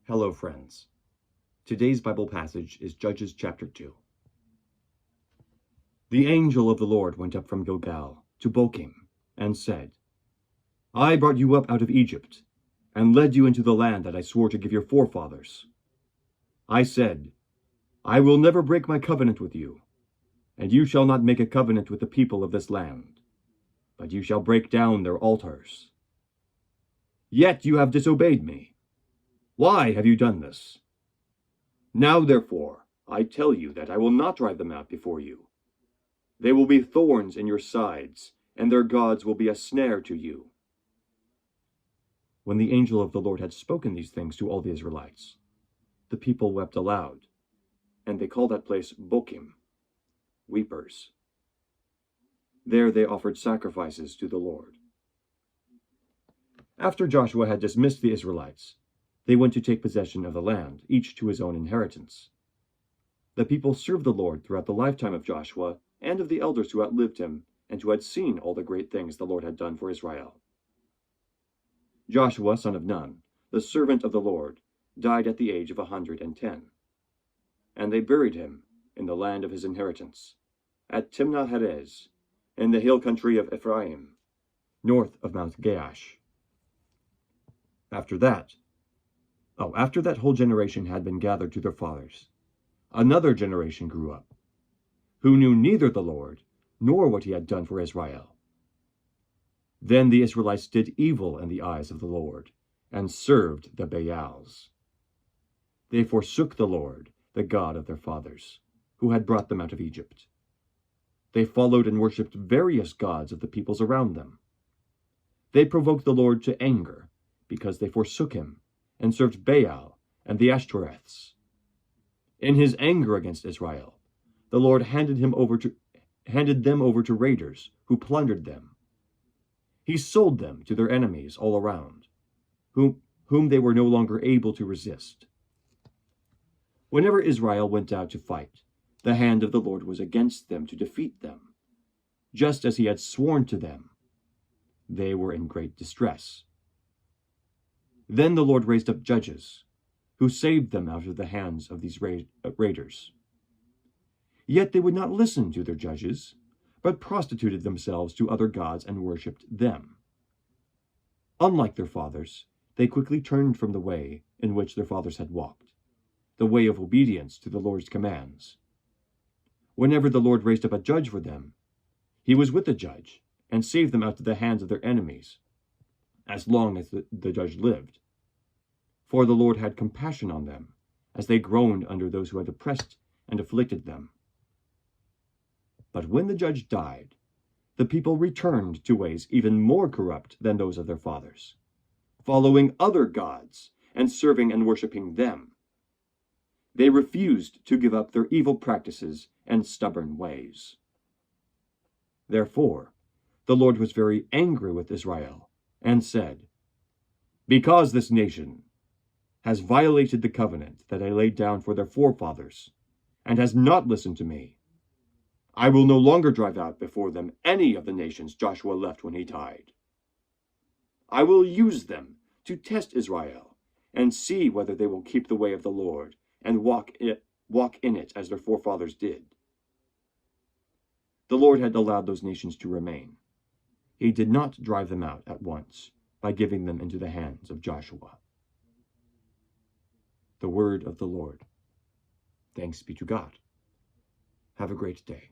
Hello, friends. Today's Bible passage is Judges chapter 2. The angel of the Lord went up from Gilgal to Bokim and said, I brought you up out of Egypt and led you into the land that I swore to give your forefathers. I said, I will never break my covenant with you, and you shall not make a covenant with the people of this land, but you shall break down their altars. Yet you have disobeyed me. Why have you done this? Now, therefore, I tell you that I will not drive them out before you. They will be thorns in your sides, and their gods will be a snare to you. When the angel of the Lord had spoken these things to all the Israelites, the people wept aloud, and they called that place Bokim, weepers. There they offered sacrifices to the Lord. After Joshua had dismissed the Israelites, they went to take possession of the land, each to his own inheritance. The people served the Lord throughout the lifetime of Joshua and of the elders who outlived him and who had seen all the great things the Lord had done for Israel. Joshua, son of Nun, the servant of the Lord, died at the age of 110, and they buried him in the land of his inheritance, at Timnah-Heres, in the hill country of Ephraim, north of Mount Gaash. After that whole generation had been gathered to their fathers, another generation grew up, who knew neither the Lord nor what he had done for Israel. Then the Israelites did evil in the eyes of the Lord, and served the Baals. They forsook the Lord, the God of their fathers, who had brought them out of Egypt. They followed and worshipped various gods of the peoples around them. They provoked the Lord to anger, because they forsook him, and served Baal and the Ashtoreths. In his anger against Israel, the Lord handed them over to raiders, who plundered them. He sold them to their enemies all around, whom they were no longer able to resist. Whenever Israel went out to fight, the hand of the Lord was against them to defeat them, just as he had sworn to them. They were in great distress. Then the Lord raised up judges, who saved them out of the hands of these raiders. Yet they would not listen to their judges, but prostituted themselves to other gods and worshipped them. Unlike their fathers, they quickly turned from the way in which their fathers had walked, the way of obedience to the Lord's commands. Whenever the Lord raised up a judge for them, he was with the judge and saved them out of the hands of their enemies, as long as the judge lived. For the Lord had compassion on them, as they groaned under those who had oppressed and afflicted them. But when the judge died, the people returned to ways even more corrupt than those of their fathers, following other gods and serving and worshipping them. They refused to give up their evil practices and stubborn ways. Therefore, the Lord was very angry with Israel and said, Because this nation has violated the covenant that I laid down for their forefathers, and has not listened to me, I will no longer drive out before them any of the nations Joshua left when he died. I will use them to test Israel and see whether they will keep the way of the Lord and walk in it as their forefathers did. The Lord had allowed those nations to remain. He did not drive them out at once by giving them into the hands of Joshua. The word of the Lord. Thanks be to God. Have a great day.